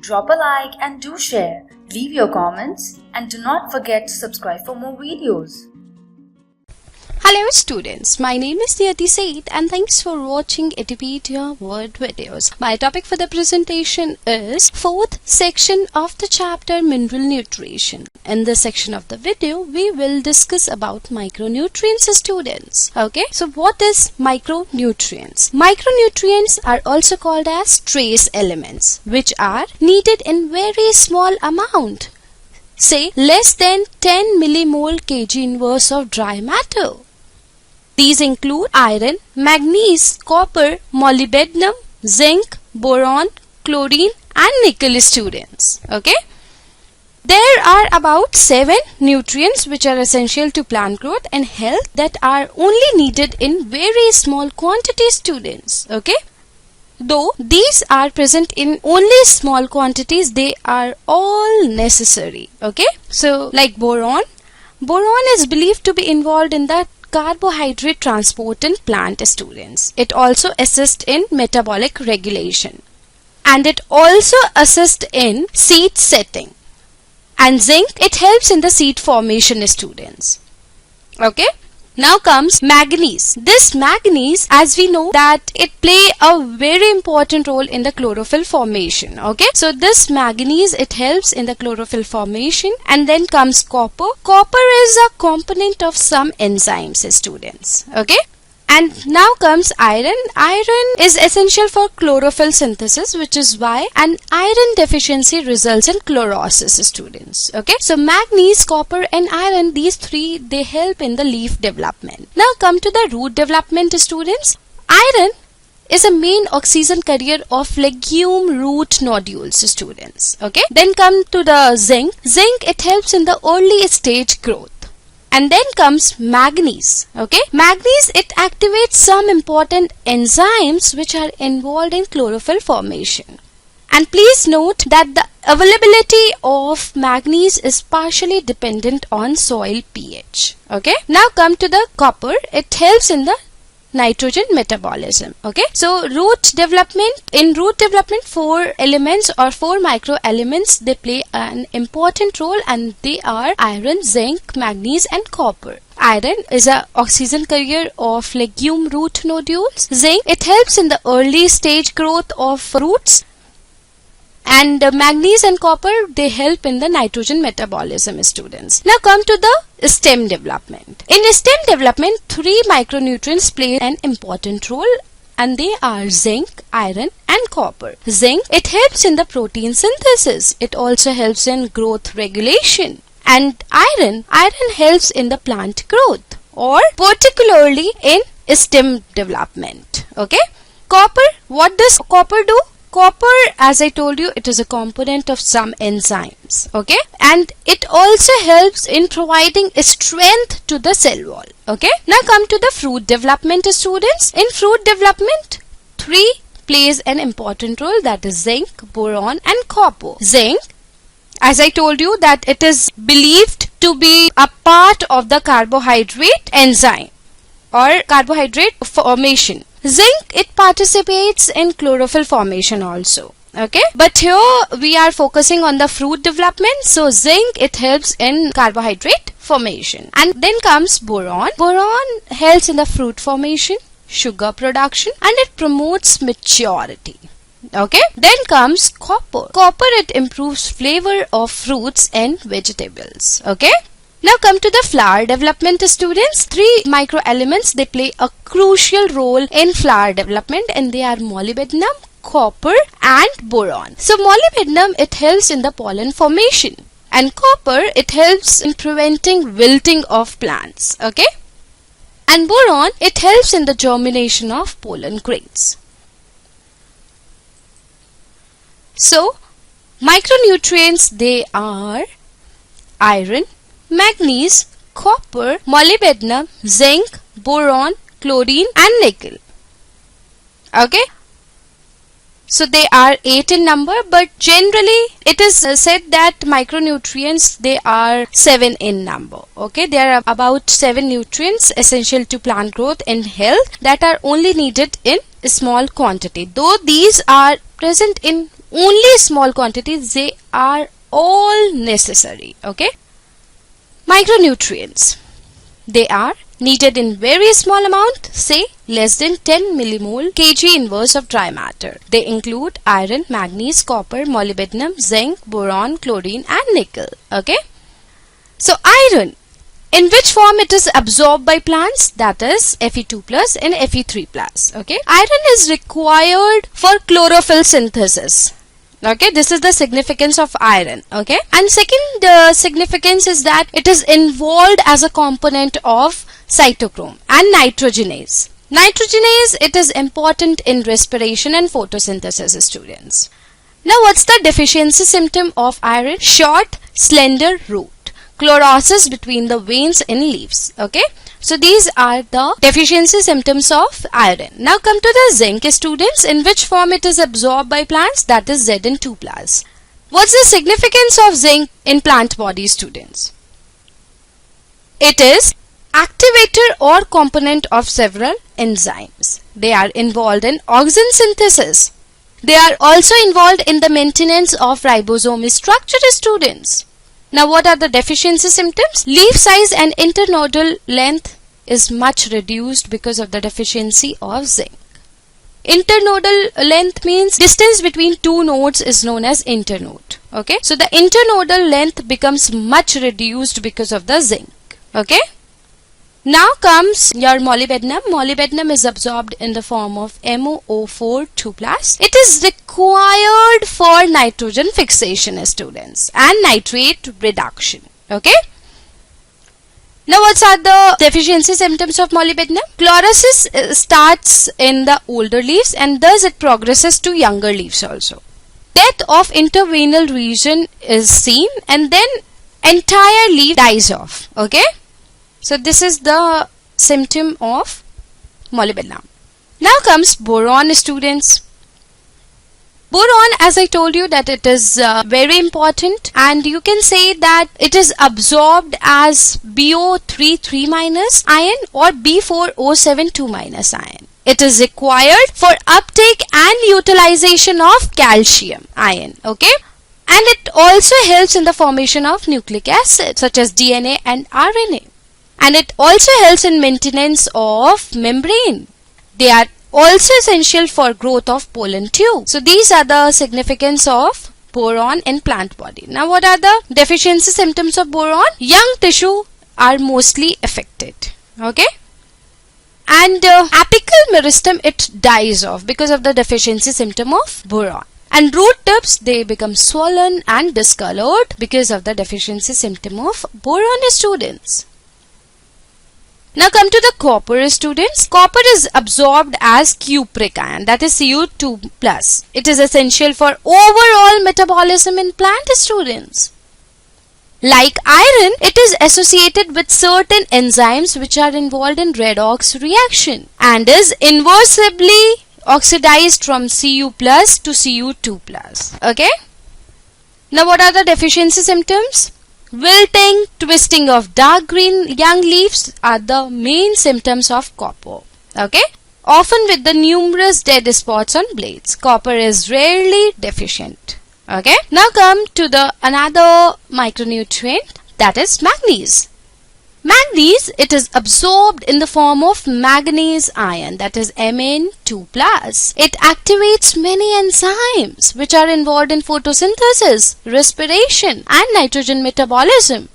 Drop a like and do share. Leave your comments and do not forget to subscribe for more videos. Hello students, my name is Niyati Said and thanks for watching Edipedia word videos. My topic for the presentation is 4th section of the chapter Mineral Nutrition. In this section of the video, we will discuss about micronutrients students. Okay, so what is micronutrients? Micronutrients are also called as trace elements, which are needed in very small amount. Say less than 10 millimole kg inverse of dry matter. These include iron, manganese, copper, molybdenum, zinc, boron, chlorine and nickel students. Okay. There are about 7 nutrients which are essential to plant growth and health that are only needed in very small quantity students. Okay. Though these are present in only small quantities, they are all necessary. Okay. So like boron is believed to be involved in the carbohydrate transport in plant students. It also assists in metabolic regulation and it also assists in seed setting. And zinc, it helps in the seed formation students. Okay. Now comes manganese. This manganese, as we know that it play a very important role in the chlorophyll formation. Okay. So this manganese, it helps in the chlorophyll formation. And then comes copper. Copper is a component of some enzymes students. Okay. And now comes iron. Iron is essential for chlorophyll synthesis, which is why an iron deficiency results in chlorosis students. Okay. So manganese, copper and iron, these three, they help in the leaf development. Now come to the root development students. Iron is a main oxygen carrier of legume root nodules students. Okay. Then come to the zinc. Zinc, it helps in the early stage growth. And then comes manganese. Okay. Manganese, it activates some important enzymes which are involved in chlorophyll formation. And please note that the availability of manganese is partially dependent on soil pH. Okay. Now come to the copper. It helps in the nitrogen metabolism. Okay. So root development, in root development 4 elements or 4 micro elements, they play an important role and they are iron, zinc, manganese and copper. Iron is a oxygen carrier of legume root nodules. Zinc, it helps in the early stage growth of roots. And manganese and copper, they help in the nitrogen metabolism students. Now come to the stem development. In stem development, 3 micronutrients play an important role and they are zinc, iron and copper. Zinc, it helps in the protein synthesis. It also helps in growth regulation. And iron helps in the plant growth or particularly in stem development. Okay. Copper, what does copper do? Copper, as I told you, it is a component of some enzymes. Okay. And it also helps in providing strength to the cell wall. Okay. Now come to the fruit development students. In fruit development, 3 plays an important role, that is zinc, boron and copper. Zinc, as I told you that it is believed to be a part of the carbohydrate enzyme or carbohydrate formation. Zinc, it participates in chlorophyll formation also. Okay. But here we are focusing on the fruit development. So zinc, it helps in carbohydrate formation. And then comes boron. Boron helps in the fruit formation, sugar production and it promotes maturity. Okay. Then comes copper. Copper, it improves flavor of fruits and vegetables. Okay. Now come to the flower development students. 3 micro elements, they play a crucial role in flower development and they are molybdenum, copper and boron. So molybdenum, it helps in the pollen formation and copper, it helps in preventing wilting of plants. Okay. And boron, it helps in the germination of pollen grains. So micronutrients, they are iron, manganese, copper, molybdenum, zinc, boron, chlorine and nickel. Okay. So they are 8 in number, but generally it is said that micronutrients, they are 7 in number. Okay, there are about 7 nutrients essential to plant growth and health that are only needed in a small quantity. Though these are present in only small quantities, they are all necessary. Okay. Micronutrients. They are needed in very small amount, say less than 10 millimole kg inverse of dry matter. They include iron, manganese, copper, molybdenum, zinc, boron, chlorine and nickel. Okay. So iron, in which form it is absorbed by plants, that is Fe2 plus and Fe3 plus. Okay. Iron is required for chlorophyll synthesis. Okay, this is the significance of iron. Okay, and second significance is that it is involved as a component of cytochrome and nitrogenase. Nitrogenase, it is important in respiration and photosynthesis, students. Now what's the deficiency symptom of iron? Short, slender root, chlorosis between the veins in leaves. Okay, so these are the deficiency symptoms of iron. Now come to the zinc, students, in which form it is absorbed by plants, that is Zn2 plus. What's the significance of zinc in plant body, students? It is activator or component of several enzymes. They are involved in oxygen synthesis. They are also involved in the maintenance of ribosome structure, students. Now what are the deficiency symptoms? Leaf size and internodal length is much reduced because of the deficiency of zinc. Internodal length means distance between two nodes is known as internode. Okay, so the internodal length becomes much reduced because of the zinc. Okay. Now comes your molybdenum. Molybdenum is absorbed in the form of MoO4 2+. It is required for nitrogen fixation, students, and nitrate reduction. Okay. Now what are the deficiency symptoms of molybdenum? Chlorosis starts in the older leaves and thus it progresses to younger leaves also. Death of interveinal region is seen and then entire leaf dies off. Okay. So this is the symptom of molybdenum. Now comes boron, students. Boron, as I told you, that it is very important, and you can say that it is absorbed as BO3 minus ion or B4O7 2 minus ion. It is required for uptake and utilization of calcium ion. Okay. And it also helps in the formation of nucleic acid such as DNA and RNA. And it also helps in maintenance of membrane. They are also essential for growth of pollen tube. So these are the significance of boron in plant body. Now what are the deficiency symptoms of boron? Young tissue are mostly affected. Okay. And apical meristem, it dies off because of the deficiency symptom of boron. And root tips, they become swollen and discolored because of the deficiency symptom of boron, students. Now come to the copper, students. Copper is absorbed as cupric ion, that is Cu2+. It is essential for overall metabolism in plant, students. Like iron, it is associated with certain enzymes which are involved in redox reaction and is inversely oxidized from Cu plus to Cu2+. Okay. Now what are the deficiency symptoms? Wilting, twisting of dark green young leaves are the main symptoms of copper. Okay. Often with the numerous dead spots on blades. Copper is rarely deficient. Okay. Now come to the another micronutrient, that is manganese. Manganese, it is absorbed in the form of manganese ion, that is Mn2+. It activates many enzymes which are involved in photosynthesis, respiration and nitrogen metabolism.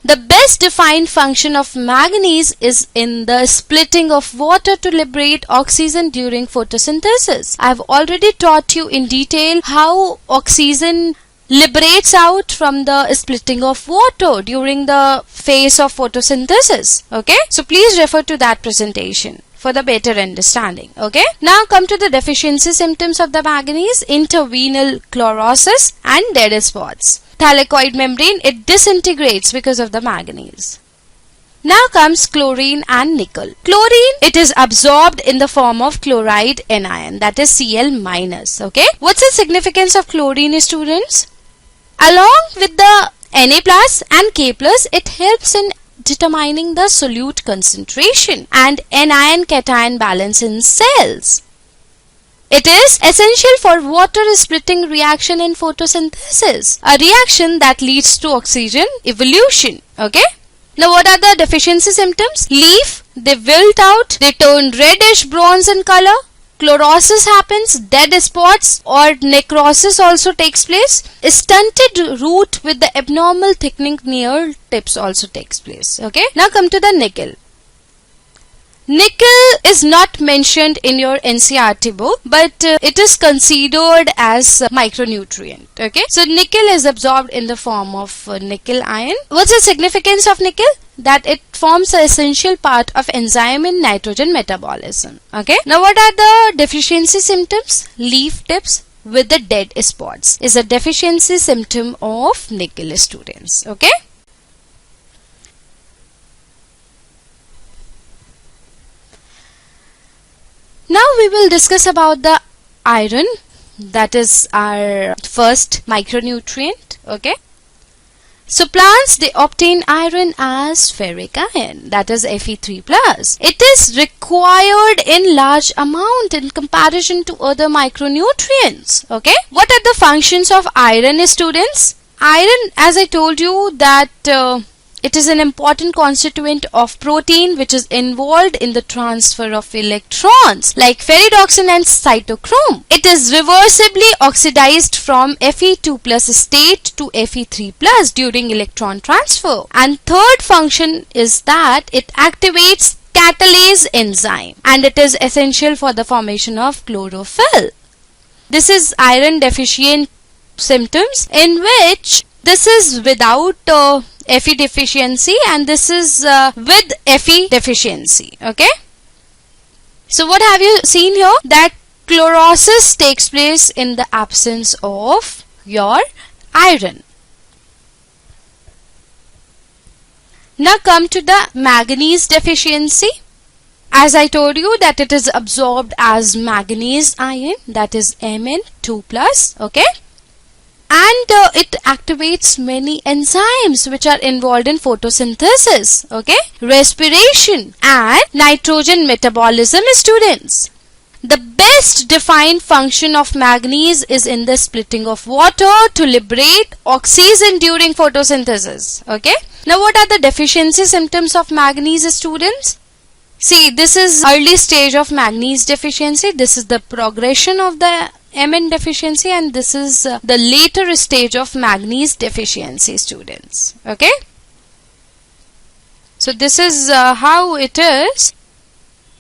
The best defined function of manganese is in the splitting of water to liberate oxygen during photosynthesis. I have already taught you in detail how oxygen liberates out from the splitting of water during the phase of photosynthesis. Okay, so please refer to that presentation for the better understanding. Okay, now come to the deficiency symptoms of the manganese: intervenal chlorosis and dead spots. Thylakoid membrane, it disintegrates because of the manganese. Now comes chlorine and nickel. Chlorine, it is absorbed in the form of chloride anion, that is Cl-. Okay, what's the significance of chlorine, students? Along with the Na+ and K+, it helps in determining the solute concentration and anion-cation balance in cells. It is essential for water splitting reaction in photosynthesis, a reaction that leads to oxygen evolution. Okay. Now what are the deficiency symptoms? Leaf, they wilt out, they turn reddish bronze in color. Chlorosis happens, dead spots or necrosis also takes place. A stunted root with the abnormal thickening near tips also takes place. Okay. Now come to the nickel. Nickel is not mentioned in your NCERT book, but it is considered as a micronutrient. Okay, so nickel is absorbed in the form of nickel ion. What's the significance of nickel? That it forms an essential part of enzyme in nitrogen metabolism. Okay, now what are the deficiency symptoms? Leaf tips with the dead spots is a deficiency symptom of nickel, students. Okay. Now we will discuss about the iron, that is our first micronutrient. Okay. So plants, they obtain iron as ferric iron, that is Fe3+. It is required in large amount in comparison to other micronutrients. Okay. What are the functions of iron, students? Iron, as I told you, that it is an important constituent of protein which is involved in the transfer of electrons like ferredoxin and cytochrome. It is reversibly oxidized from Fe2+ state to Fe3+ during electron transfer. And third function is that it activates catalase enzyme and it is essential for the formation of chlorophyll. This is iron deficient symptoms, in which this is without Fe deficiency and this is with Fe deficiency. Okay. So what have you seen here? That chlorosis takes place in the absence of your iron. Now come to the manganese deficiency. As I told you that it is absorbed as manganese ion, that is Mn2+. Okay. And it activates many enzymes which are involved in photosynthesis, okay, respiration and nitrogen metabolism, students. The best defined function of manganese is in the splitting of water to liberate oxygen during photosynthesis. Okay. Now what are the deficiency symptoms of manganese, students? See, this is early stage of manganese deficiency. This is the progression of the Mn deficiency and this is the later stage of manganese deficiency, students. Okay. So this is how it is.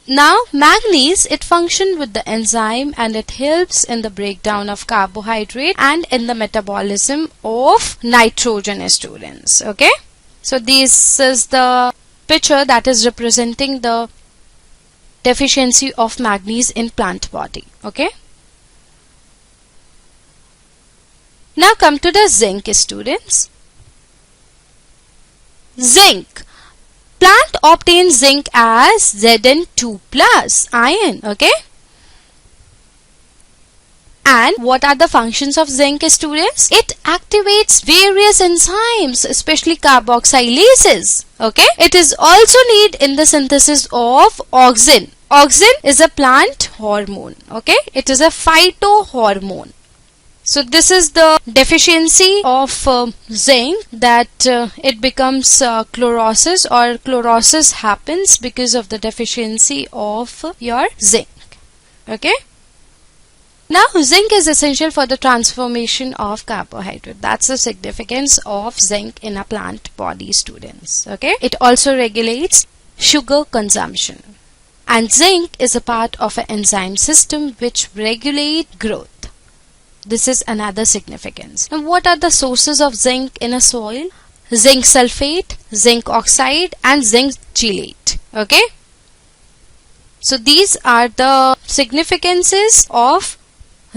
Now manganese, it functions with the enzyme and it helps in the breakdown of carbohydrate and in the metabolism of nitrogen, students. Okay. So this is the picture that is representing the deficiency of manganese in plant body. Okay. Now come to the zinc, students. Zinc. Plant obtains zinc as Zn2+ ion. Okay. And what are the functions of zinc, students? It activates various enzymes, especially carboxylases. Okay. It is also needed in the synthesis of auxin. Auxin is a plant hormone. Okay. It is a phytohormone. So this is the deficiency of zinc, that it becomes chlorosis, or chlorosis happens because of the deficiency of your zinc. Okay. Now zinc is essential for the transformation of carbohydrate. That's the significance of zinc in a plant body, students. Okay. It also regulates sugar consumption. And zinc is a part of an enzyme system which regulate growth. This is another significance. Now what are the sources of zinc in a soil? Zinc sulfate, zinc oxide and zinc chelate. Okay. So these are the significances of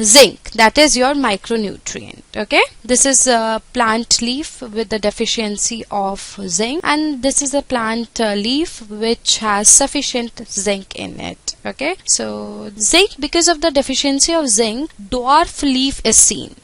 zinc, that is your micronutrient. Okay. This is a plant leaf with the deficiency of zinc and this is a plant leaf which has sufficient zinc in it. Okay. So zinc, because of the deficiency of zinc, dwarf leaf is seen.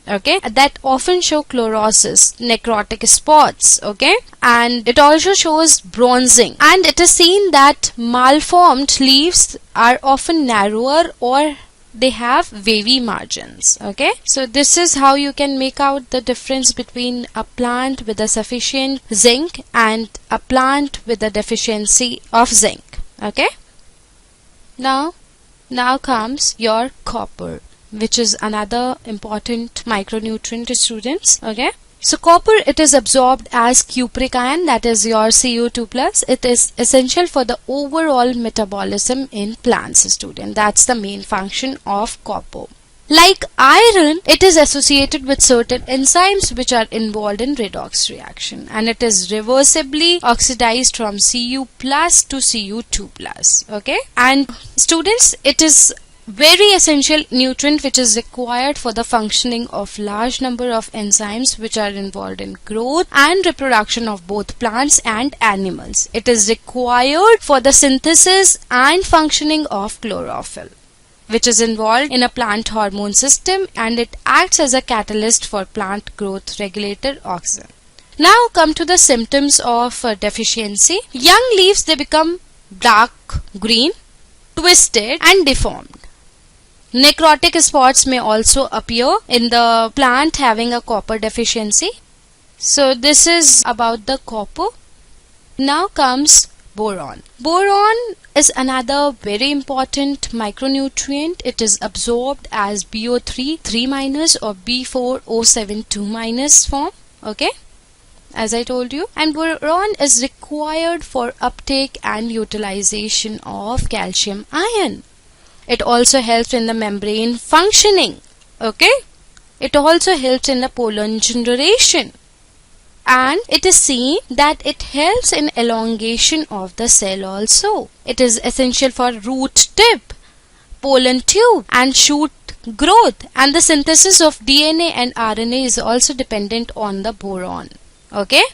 Okay. That often show chlorosis, necrotic spots. Okay. And it also shows bronzing, and it is seen that malformed leaves are often narrower or they have wavy margins. Okay, so this is how you can make out the difference between a plant with a sufficient zinc and a plant with a deficiency of zinc. Okay, now comes your copper, which is another important micronutrient, students. Okay, so copper, it is absorbed as cupric ion, that is your Cu2+. It is essential for the overall metabolism in plants, student. That's the main function of copper. Like iron, it is associated with certain enzymes which are involved in redox reaction, and it is reversibly oxidized from Cu+ to Cu2+. Okay, and students, it is very essential nutrient which is required for the functioning of large number of enzymes which are involved in growth and reproduction of both plants and animals. It is required for the synthesis and functioning of chlorophyll, which is involved in a plant hormone system, and it acts as a catalyst for plant growth regulator oxygen. Now come to the symptoms of deficiency. Young leaves, they become dark green, twisted and deformed. Necrotic spots may also appear in the plant having a copper deficiency. So this is about the copper. Now comes boron. Boron is another very important micronutrient. It is absorbed as BO3 3- or B4O7 2- form. Okay, as I told you, and boron is required for uptake and utilization of calcium ion. It also helps in the membrane functioning. Okay, it also helps in the pollen generation, and it is seen that it helps in elongation of the cell also. It is essential for root tip, pollen tube and shoot growth, and the synthesis of DNA and RNA is also dependent on the boron. Okay,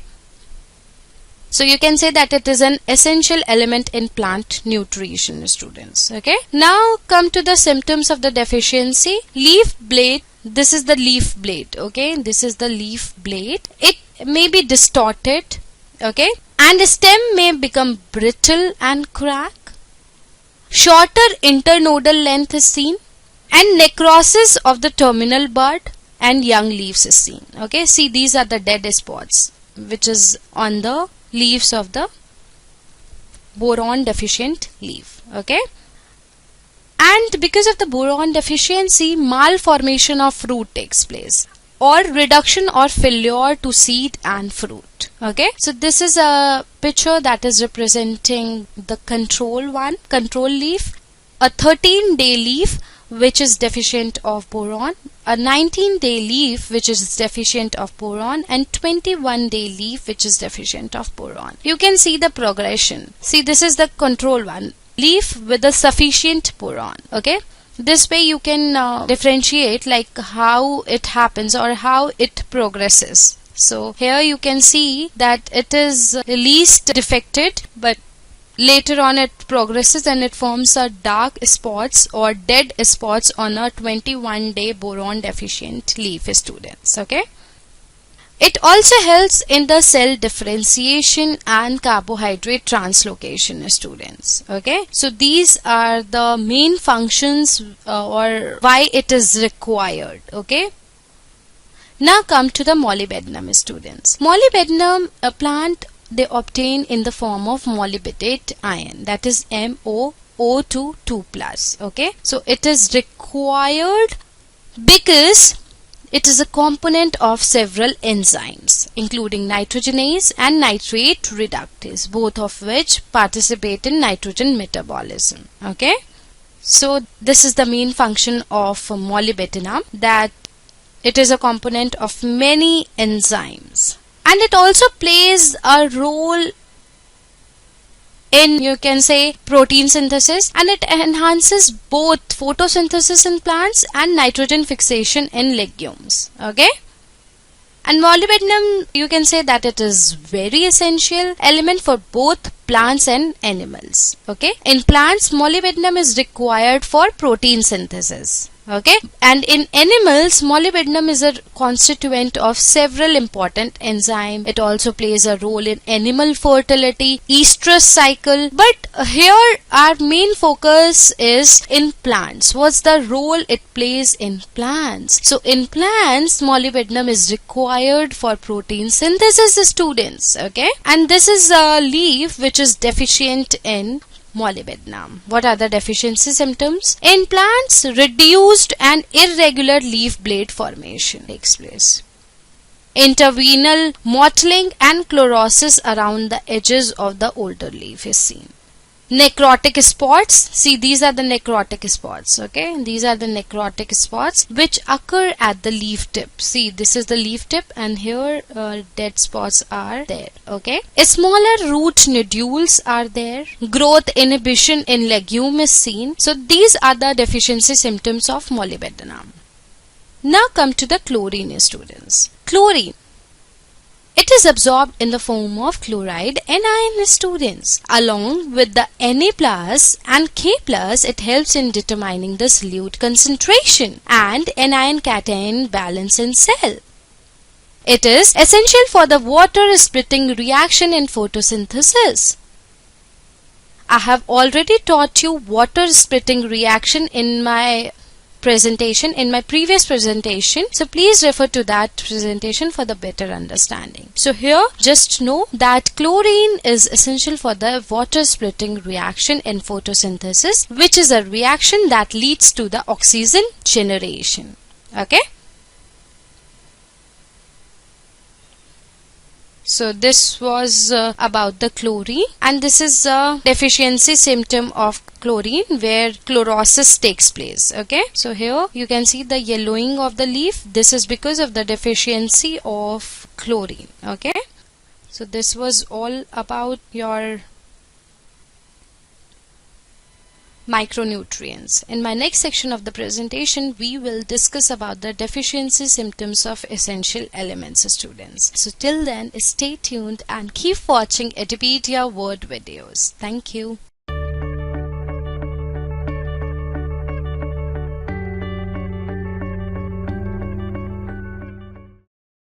so you can say that it is an essential element in plant nutrition, students. Okay, now come to the symptoms of the deficiency. Leaf blade, this is the leaf blade. Okay, this is the leaf blade. It may be distorted. Okay, and the stem may become brittle and crack. Shorter internodal length is seen, and necrosis of the terminal bud and young leaves is seen. Okay, see, these are the dead spots which is on the leaves of the boron deficient leaf. Okay, and because of the boron deficiency, malformation of fruit takes place, or reduction or failure to seed and fruit. Okay, so this is a picture that is representing the control leaf, a 13-day leaf which is deficient of boron, a 19-day leaf which is deficient of boron, and 21-day leaf which is deficient of boron. You can see the progression. See, this is the control one, leaf with a sufficient boron. Okay, this way you can differentiate like how it happens or how it progresses. So here you can see that it is least defected, but later on it progresses and it forms a dark spots or dead spots on a 21-day boron deficient leaf, students. Okay, it also helps in the cell differentiation and carbohydrate translocation, students. Okay, so these are the main functions or why it is required. Okay, now come to the molybdenum, students. Molybdenum, a plant, they obtain in the form of molybdate ion, that is MoO2 2+. Okay, so it is required because it is a component of several enzymes including nitrogenase and nitrate reductase, both of which participate in nitrogen metabolism. Okay, so this is the main function of molybdenum, that it is a component of many enzymes. And it also plays a role in, you can say, protein synthesis, and it enhances both photosynthesis in plants and nitrogen fixation in legumes. Okay, and molybdenum, you can say that it is very essential element for both plants and animals. Okay, in plants molybdenum is required for protein synthesis. Okay, and in animals, molybdenum is a constituent of several important enzymes. It also plays a role in animal fertility, estrous cycle. But here our main focus is in plants. What's the role it plays in plants? So in plants, molybdenum is required for protein synthesis, students. Okay, and this is a leaf which is deficient in molybdenum. What are the deficiency symptoms? In plants, reduced and irregular leaf blade formation takes place. Interveinal mottling and chlorosis around the edges of the older leaf is seen. Necrotic spots. See, these are the necrotic spots. Okay, these are the necrotic spots which occur at the leaf tip. See, this is the leaf tip, and here dead spots are there. Okay, smaller root nodules are there. Growth inhibition in legume is seen. So these are the deficiency symptoms of molybdenum. Now come to the chlorine, students. Chlorine. It is absorbed in the form of chloride anion, students. Along with the Na+ and K+, it helps in determining the solute concentration and anion-cation balance in cell. It is essential for the water splitting reaction in photosynthesis. I have already taught you water splitting reaction in my previous presentation, so please refer to that presentation for the better understanding. So here just know that chlorine is essential for the water splitting reaction in photosynthesis, which is a reaction that leads to the oxygen generation. Okay, so this was about the chlorine, and this is a deficiency symptom of chlorine where chlorosis takes place. Okay, so here you can see the yellowing of the leaf. This is because of the deficiency of chlorine. Okay, so this was all about your micronutrients. In my next section of the presentation, we will discuss about the deficiency symptoms of essential elements, students. So till then, stay tuned and keep watching Edipedia word videos. Thank you.